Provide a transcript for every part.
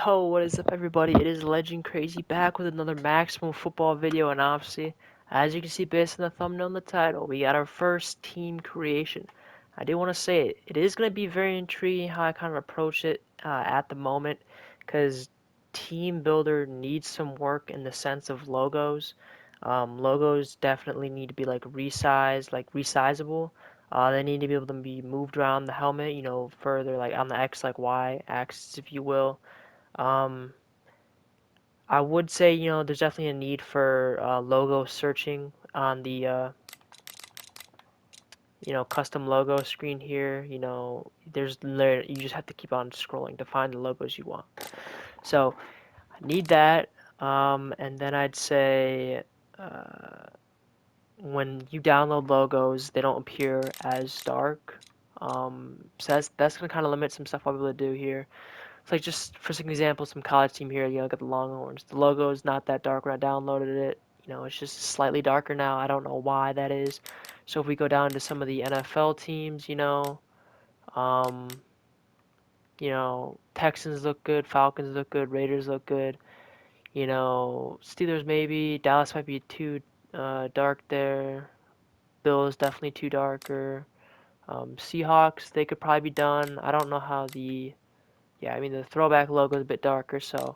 Yo, what is up everybody? It is Legend Crazy back with another Maximum Football video, and obviously, as you can see based on the thumbnail and the title, we got our first team creation. I do want to say it is going to be very intriguing how I kind of approach it at the moment, because Team Builder needs some work in the sense of logos. Logos definitely need to be like resized, like resizable. They need to be able to be moved around the helmet, further like on the X, like Y axis, if you will. Um, I would say, there's definitely a need for logo searching on the, custom logo screen here. You just have to keep on scrolling to find the logos you want. So I need that. And then I'd say uh, when you download logos, they don't appear as dark. So that's gonna kind of limit some stuff I'll be able to do here. It's like just for some example, some college team here, look at the Longhorns. The logo is not that dark when I downloaded it. It's just slightly darker now. I don't know why that is. So if we go down to some of the NFL teams, um, Texans look good, Falcons look good, Raiders look good. Steelers maybe, Dallas might be too dark there. Bills definitely too darker. Seahawks, they could probably be done. I don't know how yeah, I mean the throwback logo is a bit darker, so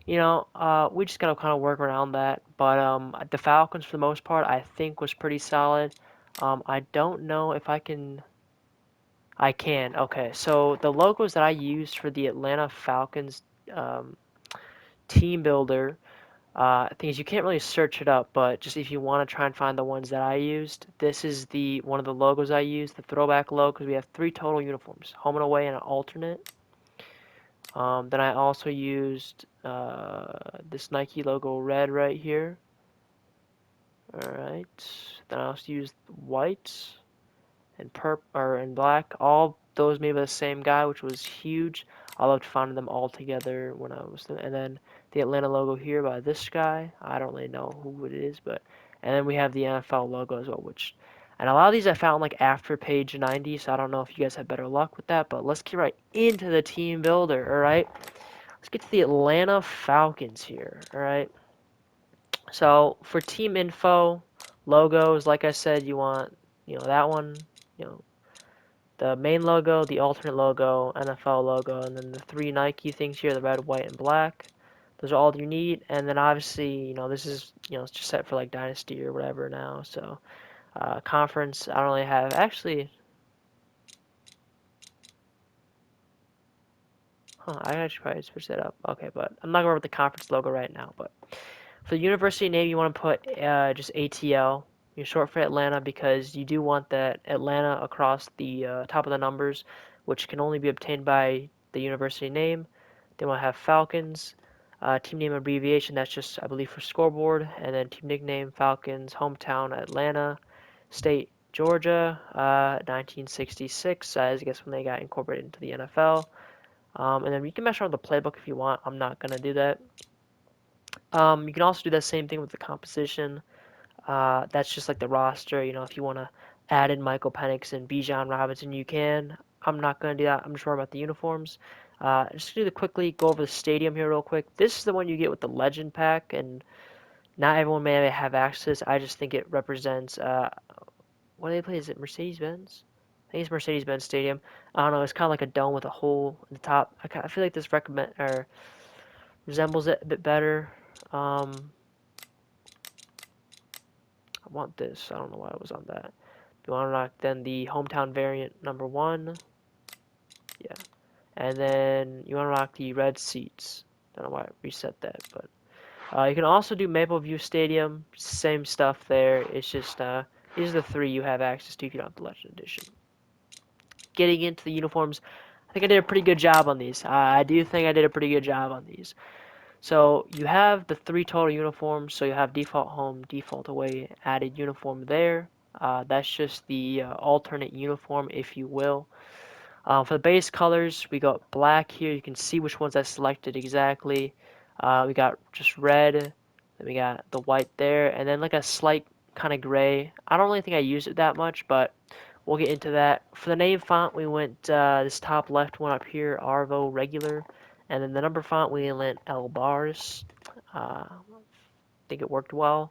we just gotta kind of work around that. But the Falcons, for the most part, I think was pretty solid. I don't know if I can. I can. Okay, so the logos that I used for the Atlanta Falcons um, team builder, thing is you can't really search it up, but just if you want to try and find the ones that I used, this is the one of the logos I used, the throwback logo, because we have three total uniforms, home and away and an alternate. Then I also used this Nike logo red right here. Alright. Then I also used white and and black. All those made by the same guy, which was huge. I loved finding them all together when I was and then the Atlanta logo here by this guy. I don't really know who it is, but and then we have the NFL logo as well, which and a lot of these I found like after page 90, so I don't know if you guys have better luck with that, but let's get right into the team builder, alright? Let's get to the Atlanta Falcons here, alright? So for team info, logos, like I said, you want, that one, you know, the main logo, the alternate logo, NFL logo, and then the three Nike things here, the red, white, and black. Those are all you need. And then obviously, this is, it's just set for like Dynasty or whatever now. So conference, I don't really have, actually, I actually probably switch that up. Okay, but I'm not going with the conference logo right now, but for the university name, you want to put just ATL. You're short for Atlanta because you do want that Atlanta across the top of the numbers, which can only be obtained by the university name. Then we'll have Falcons. Team name abbreviation, that's just, I believe, for scoreboard. And then team nickname, Falcons. Hometown, Atlanta. State, Georgia. 1966, I guess when they got incorporated into the NFL. And then you can mess around with the playbook if you want. I'm not going to do that. You can also do that same thing with the composition. That's just like the roster. If you want to add in Michael Penix and Bijan Robinson, you can. I'm not going to do that. I'm just worried about the uniforms. Just to quickly go over the stadium here real quick. This is the one you get with the Legend Pack, and not everyone may have access. I just think it represents, what do they play? Is it Mercedes-Benz? I think it's Mercedes-Benz Stadium. I don't know. It's kind of like a dome with a hole in the top. I feel like this recommend or resembles it a bit better. Um, I want this. I don't know why I was on that. You want to unlock then the hometown variant number one. Yeah. And then you want to unlock the red seats. Don't know why I reset that, but you can also do Maple View Stadium. Same stuff there. It's just these are the three you have access to if you don't have the Legend Edition. Getting into the uniforms, I think I did a pretty good job on these. I do think I did a pretty good job on these. So you have the three total uniforms. So you have default home, default away, added uniform there. That's just the alternate uniform, if you will. For the base colors, we got black here. You can see which ones I selected exactly. We got just red. Then we got the white there, and then like a slight kind of gray. I don't really think I used it that much, but we'll get into that. For the name font, we went this top left one up here, Arvo regular, And then the number font, we went L bars. I think it worked well.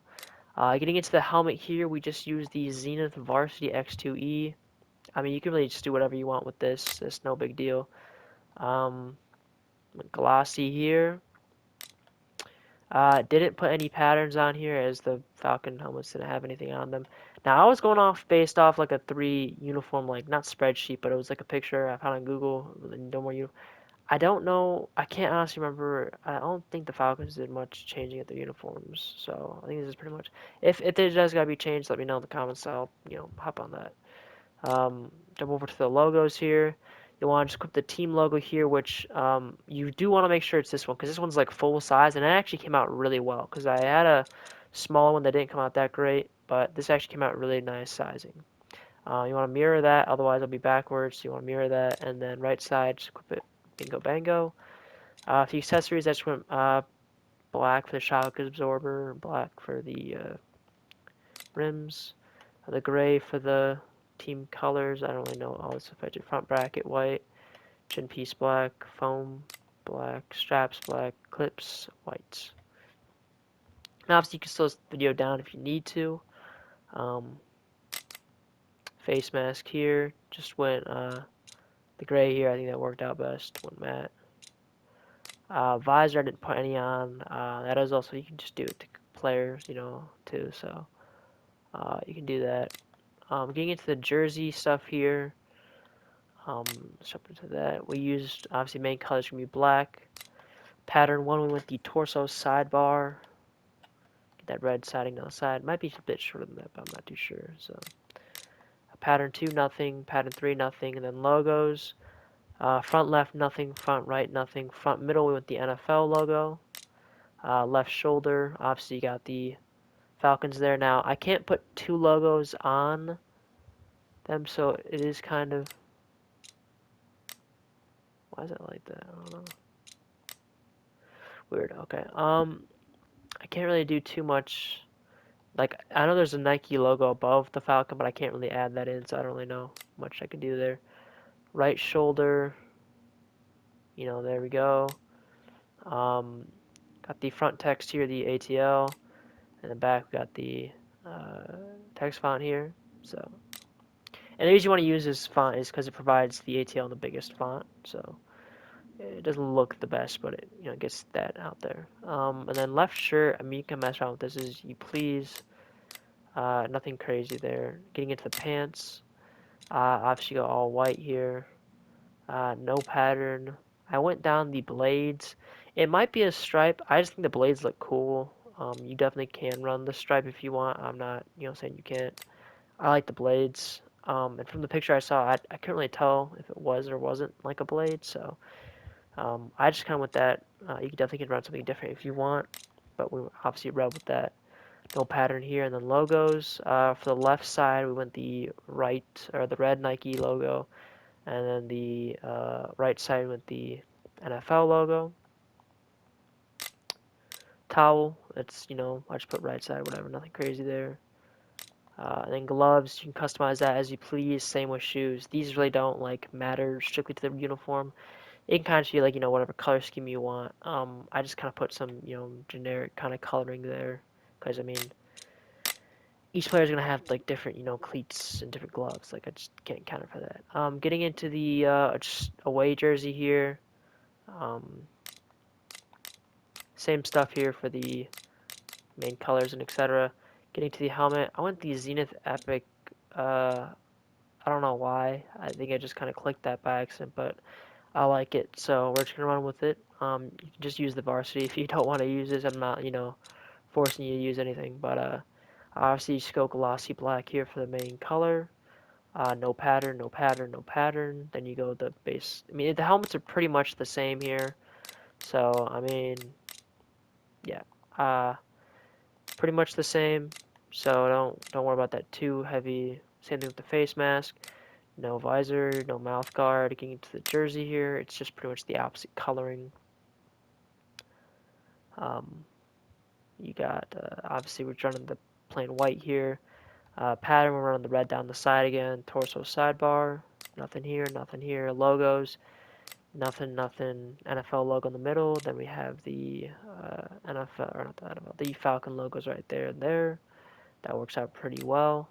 Getting into the helmet here, we just used the Zenith Varsity X2E. I mean, you can really just do whatever you want with this. It's no big deal. Um, Glossy here. Didn't put any patterns on here as the Falcon helmets didn't have anything on them. Now I was going off based off like a 3 uniform, like not spreadsheet, but it was like a picture I found on Google. No more I don't know. I can't honestly remember. I don't think the Falcons did much changing at their uniforms. So I think this is pretty much. If it does gotta be changed, let me know in the comments. I'll hop on that. Jump over to the logos here. You want to just click the team logo here, which you do want to make sure it's this one because this one's like full size and it actually came out really well because I had a smaller one that didn't come out that great, but this actually came out really nice sizing. You want to mirror that, otherwise it'll be backwards. You want to mirror that, and then right side, just clip it, bingo bango. For the accessories, I just went black for the shock absorber, black for the rims, the gray for the team colors. I don't really know all this affected. Front bracket white, chin piece black, foam black, straps black, clips white. Now obviously you can slow this video down if you need to. Um, Face mask here, just went the gray here. I think that worked out best. Went matte. Visor I didn't put any on. That is also you can just do it to players, too. So you can do that. Getting into the jersey stuff here. Let's jump into that. We used obviously main colors gonna be black. Pattern one, we went the torso sidebar. Get that red siding on the side. Might be a bit shorter than that, but I'm not too sure. So pattern two, nothing. Pattern three, nothing. And then logos. Front left, nothing. Front right, nothing. Front middle, we went the NFL logo. Left shoulder, obviously you got the Falcons there. Now I can't put two logos on them, so it is kind of. Why is it like that? I don't know. Weird. Okay. I can't really do too much. Like I know there's a Nike logo above the Falcon, but I can't really add that in, so I don't really know much I can do there. Right shoulder. There we go. Um, got the front text here, the ATL, and the back we got the uh, text font here. So. And the reason you want to use this font is because it provides the ATL in the biggest font, so it doesn't look the best, but it gets that out there. And then left shirt, I mean you can mess around with this as you please. Nothing crazy there. Getting into the pants, obviously you go all white here. No pattern. I went down the blades. It might be a stripe. I just think the blades look cool. You definitely can run the stripe if you want. I'm not, saying you can't. I like the blades. And from the picture I saw, I couldn't really tell if it was or wasn't like a blade. So I just kind of went that. You definitely can run something different if you want, but we obviously read with that. No pattern here, and then logos. For the left side, we went the the red Nike logo, and then the right side went the NFL logo. Towel. It's I just put right side, whatever. Nothing crazy there. And then gloves, you can customize that as you please. Same with shoes. These really don't matter strictly to the uniform. It can kind of be whatever color scheme you want. I just kind of put some generic kind of coloring there because I mean each player is gonna have different cleats and different gloves. I just can't counter for that. Getting into the just away jersey here. Um, Same stuff here for the main colors and etc. Getting to the helmet, I went the Zenith Epic. I don't know why. I think I just kind of clicked that by accident, but I like it, so we're just gonna run with it. You can just use the varsity if you don't want to use this. I'm not, forcing you to use anything, but obviously you just go glossy black here for the main color. No pattern, no pattern, no pattern. Then you go the base. I mean, the helmets are pretty much the same here, so I mean, yeah, uh, pretty much the same. So don't worry about that too heavy. Same thing with the face mask. No visor, no mouth guard. Getting into the jersey here, it's just pretty much the opposite coloring. Um, you got obviously we're running the plain white here. Pattern, we're running the red down the side again. Torso sidebar, nothing here, nothing here. Logos, nothing NFL logo in the middle. Then we have the NFL, or not the NFL, the Falcon logos right there and there. That works out pretty well.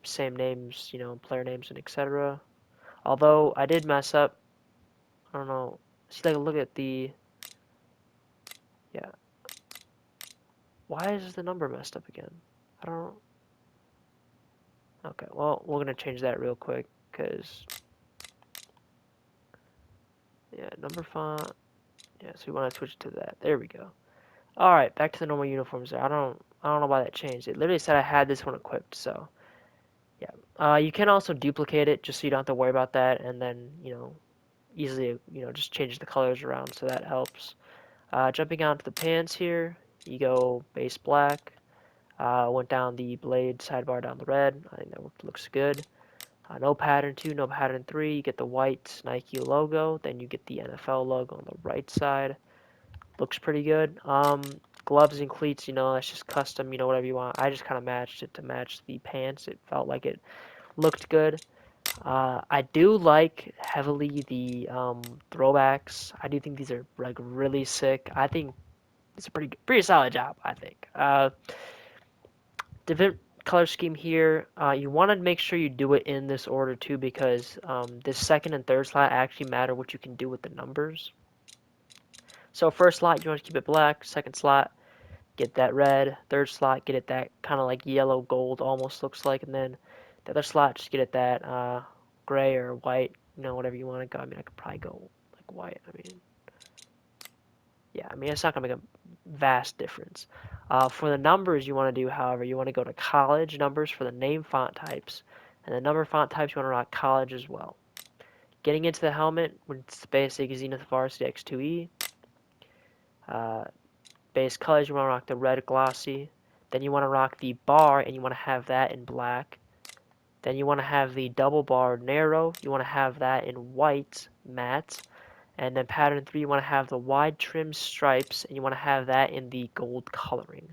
Same names, player names and etc. Although I did mess up. I don't know. See, like, look at the, yeah. Why is the number messed up again? I don't. Okay, well, we're gonna change that real quick, cause yeah, number font. Yeah, so we want to switch to that. There we go. All right, back to the normal uniforms there. I don't know why that changed. It literally said I had this one equipped, so yeah. You can also duplicate it just so you don't have to worry about that, and then easily just change the colors around, so that helps. Jumping onto the pants here, you go base black. Went down the blade sidebar down the red. I think that looks good. No pattern 2, no pattern 3. You get the white Nike logo. Then you get the NFL logo on the right side. Looks pretty good. Gloves and cleats, that's just custom, whatever you want. I just kind of matched it to match the pants. It felt like it looked good. I do like heavily the throwbacks. I do think these are like really sick. I think it's a pretty solid job, I think. Different color scheme here. You want to make sure you do it in this order too, because this second and third slot actually matter what you can do with the numbers. So first slot, you want to keep it black. Second slot, get that red. Third slot, get it that kind of like yellow gold almost looks like, and then the other slot, just get it that gray or white, whatever you want to go. I mean, I could probably go like white. I mean, yeah, I mean, it's not gonna make a vast difference. For the numbers you want to do, however, you want to go to college numbers for the name font types, and the number font types you want to rock college as well. Getting into the helmet, when it's basic Zenith Varsity X2E. Uh, Base colors, you want to rock the red glossy. Then you want to rock the bar, and you want to have that in black. Then you want to have the double bar narrow. You want to have that in white matte. And then pattern 3, you want to have the wide trim stripes, and you want to have that in the gold coloring.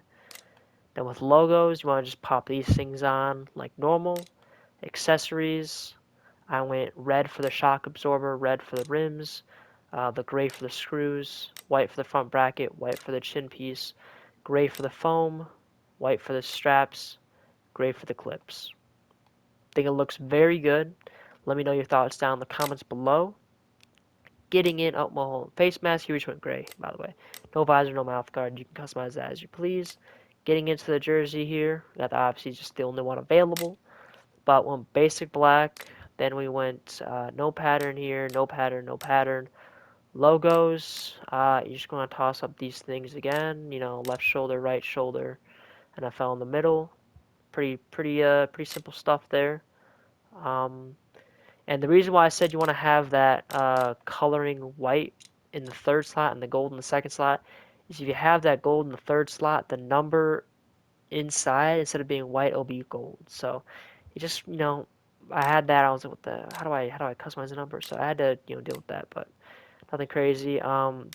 Then with logos, you want to just pop these things on like normal. Accessories, I went red for the shock absorber, red for the rims, the gray for the screws, white for the front bracket, white for the chin piece, gray for the foam, white for the straps, gray for the clips. I think it looks very good. Let me know your thoughts down in the comments below. Getting in, oh, well, face mask, here we just went gray, by the way. No visor, no mouth guard. You can customize that as you please. Getting into the jersey here, that obviously just the only one available. But went basic black. Then we went no pattern here, no pattern, no pattern. Logos, you're just going to toss up these things again. Left shoulder, right shoulder, and I fell in the middle. Pretty simple stuff there. Um, and the reason why I said you want to have that coloring white in the third slot and the gold in the second slot is if you have that gold in the third slot, the number inside, instead of being white, it'll be gold. So it just, I had that. I was like, what the? How do I customize the number? So I had to, deal with that, but nothing crazy.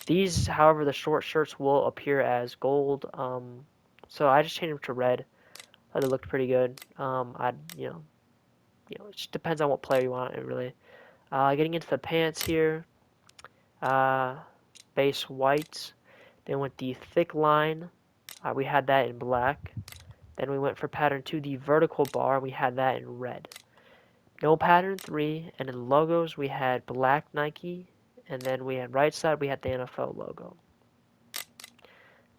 These, however, the short shirts will appear as gold. So I just changed them to red. Thought it looked pretty good. It just depends on what player you want. It really. Getting into the pants here. Uh, Base white. Then with the thick line, we had that in black. Then we went for pattern 2, the vertical bar. We had that in red. No pattern 3, and in logos we had black Nike, and then we had right side we had the NFL logo.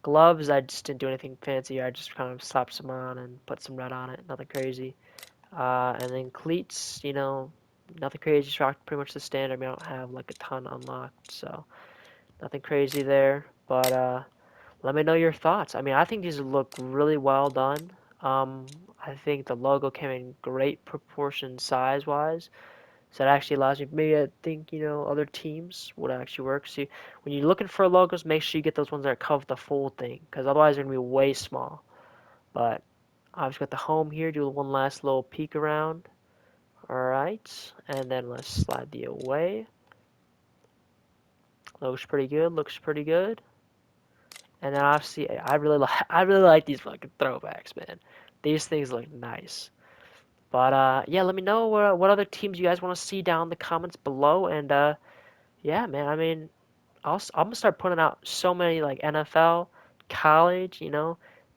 Gloves, I just didn't do anything fancy. I just kind of slapped some on and put some red on it. Nothing crazy. And then cleats, nothing crazy. Just rocked pretty much the standard. I mean, I don't have like a ton unlocked, so nothing crazy there. But let me know your thoughts. I mean, I think these look really well done. I think the logo came in great proportion size-wise. So that actually allows me to think, other teams would actually work. See, when you're looking for logos, make sure you get those ones that cover the full thing, because otherwise they're going to be way small. But I've just got the home here, do one last little peek around. Alright, and then let's slide the away. Looks pretty good, looks pretty good. And then obviously, I really like these fucking throwbacks, man. These things look nice. But yeah, let me know what other teams you guys want to see down in the comments below, and yeah, man. I mean, I'm gonna start putting out so many like NFL, college.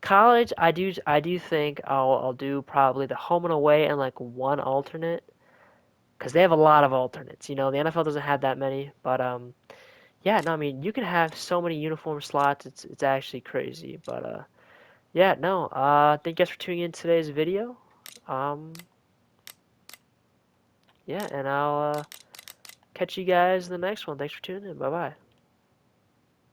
College. I do think I'll do probably the home and away and like one alternate because they have a lot of alternates. The NFL doesn't have that many, but yeah. No, I mean you can have so many uniform slots. It's actually crazy, but yeah. No. Thank you guys for tuning in to today's video. Um, yeah, and I'll catch you guys in the next one. Thanks for tuning in. Bye bye.